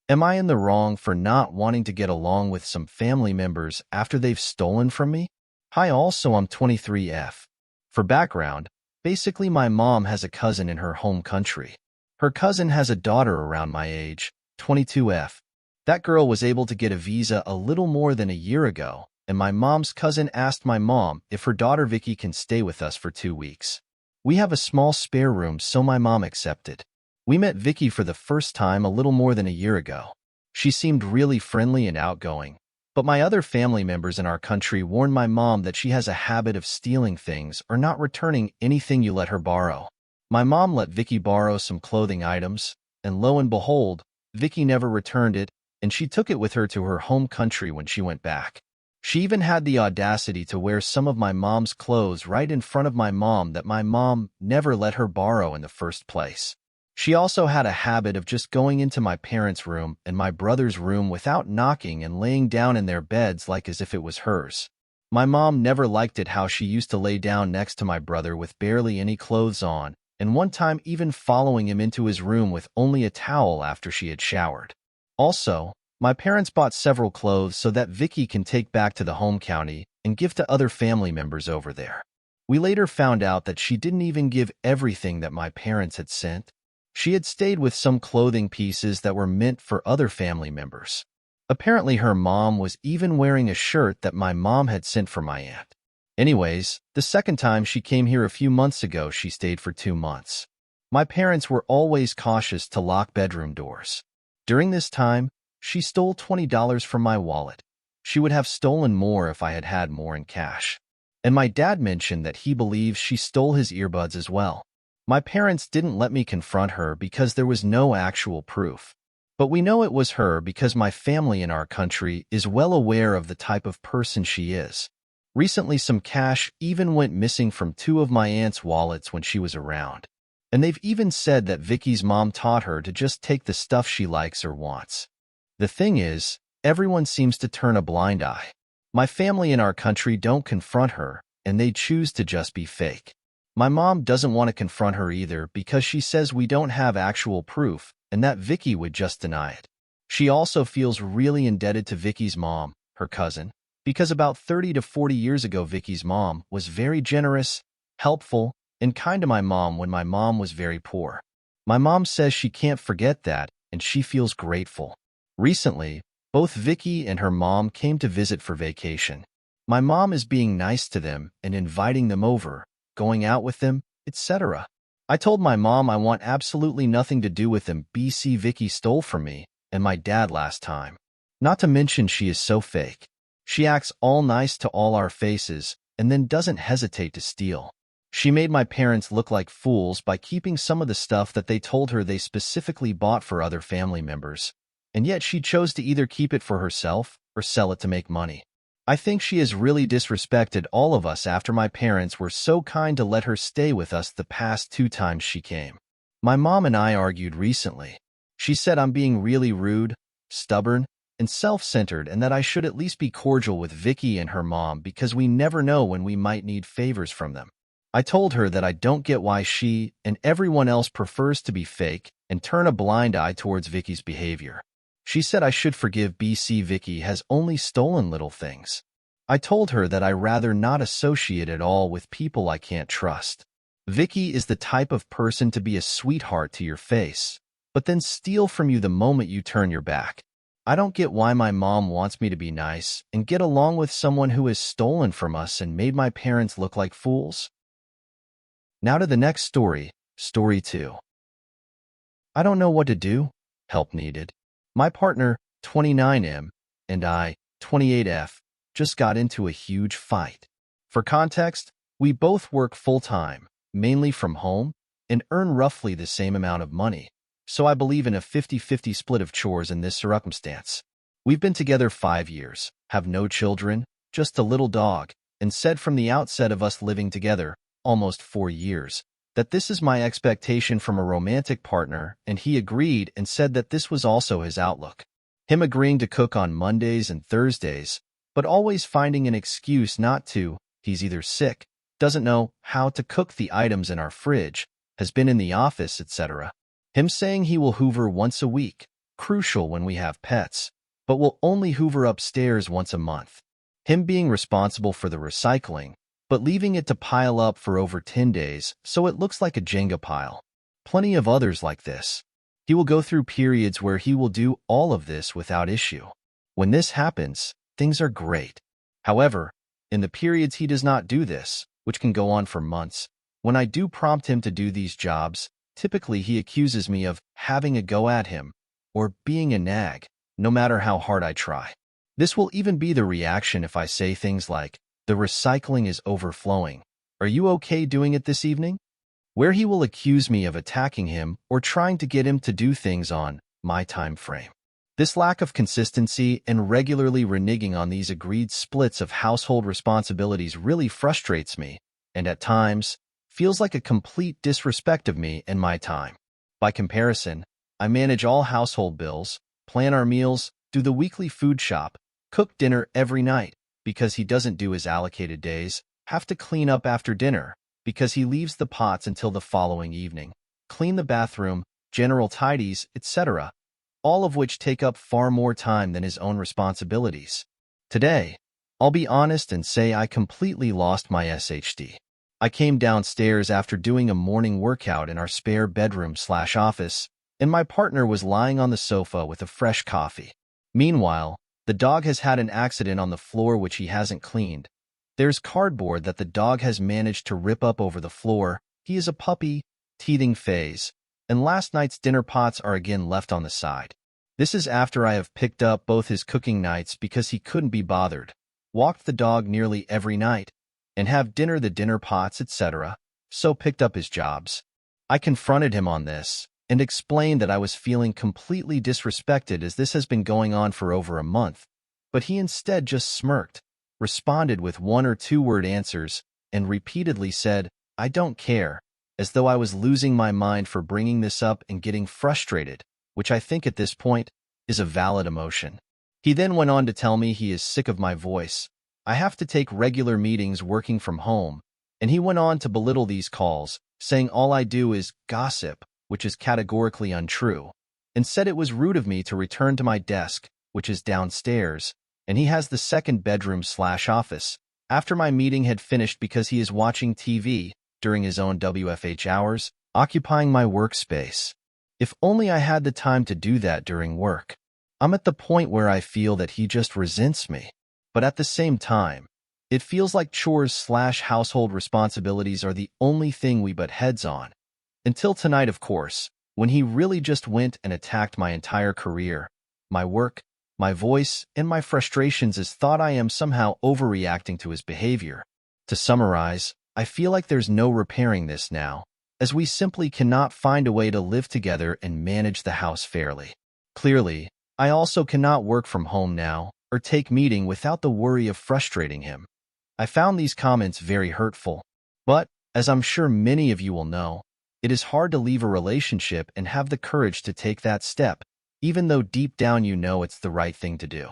Am I in the wrong for not wanting to get along with some family members after they've stolen from me? Hi, also I'm 23F. For background, basically my mom has a cousin in her home country. Her cousin has a daughter around my age, 22F. That girl was able to get a visa a little more than a year ago, and my mom's cousin asked my mom if her daughter Vicky can stay with us for 2 weeks. We have a small spare room, so my mom accepted. We met Vicky for the first time a little more than a year ago. She seemed really friendly and outgoing, but my other family members in our country warned my mom that she has a habit of stealing things or not returning anything you let her borrow. My mom let Vicky borrow some clothing items, and lo and behold, Vicky never returned it, and she took it with her to her home country when she went back. She even had the audacity to wear some of my mom's clothes right in front of my mom that my mom never let her borrow in the first place. She also had a habit of just going into my parents' room and my brother's room without knocking and laying down in their beds like as if it was hers. My mom never liked it how she used to lay down next to my brother with barely any clothes on, and one time even following him into his room with only a towel after she had showered. Also, my parents bought several clothes so that Vicky can take back to the home county and give to other family members over there. We later found out that she didn't even give everything that my parents had sent. She had stayed with some clothing pieces that were meant for other family members. Apparently her mom was even wearing a shirt that my mom had sent for my aunt. Anyways, the second time she came here a few months ago, she stayed for 2 months. My parents were always cautious to lock bedroom doors. During this time, she stole $20 from my wallet. She would have stolen more if I had had more in cash. And my dad mentioned that he believes she stole his earbuds as well. My parents didn't let me confront her because there was no actual proof. But we know it was her because my family in our country is well aware of the type of person she is. Recently, some cash even went missing from 2 of my aunt's wallets when she was around. And they've even said that Vicky's mom taught her to just take the stuff she likes or wants. The thing is, everyone seems to turn a blind eye. My family in our country don't confront her, and they choose to just be fake. My mom doesn't want to confront her either because she says we don't have actual proof and that Vicky would just deny it. She also feels really indebted to Vicky's mom, her cousin, because about 30 to 40 years ago Vicky's mom was very generous, helpful, and kind to my mom when my mom was very poor. My mom says she can't forget that, and she feels grateful. Recently, both Vicky and her mom came to visit for vacation. My mom is being nice to them and inviting them over, going out with them, etc. I told my mom I want absolutely nothing to do with them. BC Vicky stole from me and my dad last time. Not to mention she is so fake. She acts all nice to all our faces and then doesn't hesitate to steal. She made my parents look like fools by keeping some of the stuff that they told her they specifically bought for other family members. And yet she chose to either keep it for herself or sell it to make money. I think she has really disrespected all of us after my parents were so kind to let her stay with us the past 2 times she came. My mom and I argued recently. She said I'm being really rude, stubborn, and self-centered and that I should at least be cordial with Vicky and her mom because we never know when we might need favors from them. I told her that I don't get why she and everyone else prefers to be fake and turn a blind eye towards Vicky's behavior. She said I should forgive BC Vicky has only stolen little things. I told her that I rather not associate at all with people I can't trust. Vicky is the type of person to be a sweetheart to your face, but then steal from you the moment you turn your back. I don't get why my mom wants me to be nice and get along with someone who has stolen from us and made my parents look like fools. Now to the next story, story 2. I don't know what to do. Help needed. My partner, 29M, and I, 28F, just got into a huge fight. For context, we both work full-time, mainly from home, and earn roughly the same amount of money, so I believe in a 50-50 split of chores in this circumstance. We've been together 5 years, have no children, just a little dog, and said from the outset of us living together, almost 4 years, that this is my expectation from a romantic partner, and he agreed and said that this was also his outlook. Him agreeing to cook on Mondays and Thursdays, but always finding an excuse not to. He's either sick, doesn't know how to cook the items in our fridge, has been in the office, etc. Him saying he will Hoover once a week, crucial when we have pets, but will only hoover upstairs once a month. Him being responsible for the recycling, but leaving it to pile up for over 10 days so it looks like a Jenga pile. Plenty of others like this. He will go through periods where he will do all of this without issue. When this happens, things are great. However, in the periods he does not do this, which can go on for months, when I do prompt him to do these jobs, typically he accuses me of having a go at him or being a nag, no matter how hard I try. This will even be the reaction if I say things like, "The recycling is overflowing. Are you okay doing it this evening?" Where he will accuse me of attacking him or trying to get him to do things on my time frame. This lack of consistency and regularly reneging on these agreed splits of household responsibilities really frustrates me, and at times, feels like a complete disrespect of me and my time. By comparison, I manage all household bills, plan our meals, do the weekly food shop, cook dinner every night because he doesn't do his allocated days, have to clean up after dinner because he leaves the pots until the following evening, clean the bathroom, general tidies, etc., all of which take up far more time than his own responsibilities. Today, I'll be honest and say I completely lost my SHD. I came downstairs after doing a morning workout in our spare bedroom/office, and my partner was lying on the sofa with a fresh coffee. Meanwhile, the dog has had an accident on the floor which he hasn't cleaned. There's cardboard that the dog has managed to rip up over the floor. He is a puppy, teething phase, and last night's dinner pots are again left on the side. This is after I have picked up both his cooking nights because he couldn't be bothered, walked the dog nearly every night, and have dinner the dinner pots, etc., so picked up his jobs. I confronted him on this and explained that I was feeling completely disrespected as this has been going on for over a month, but he instead just smirked, responded with 1 or 2 word answers, and repeatedly said, "I don't care," as though I was losing my mind for bringing this up and getting frustrated, which I think at this point is a valid emotion. He then went on to tell me he is sick of my voice. I have to take regular meetings working from home, and he went on to belittle these calls, saying all I do is gossip, which is categorically untrue, and said it was rude of me to return to my desk, which is downstairs, and he has the second bedroom/office, after my meeting had finished because he is watching TV during his own WFH hours, occupying my workspace. If only I had the time to do that during work. I'm at the point where I feel that he just resents me. But at the same time, it feels like chores/household responsibilities are the only thing we butt heads on. Until tonight, of course, when he really just went and attacked my entire career, my work, my voice, and my frustrations as thought I am somehow overreacting to his behavior. To summarize, I feel like there's no repairing this now, as we simply cannot find a way to live together and manage the house fairly. Clearly, I also cannot work from home now or take meeting without the worry of frustrating him. I found these comments very hurtful, but, as I'm sure many of you will know, it is hard to leave a relationship and have the courage to take that step, even though deep down you know it's the right thing to do.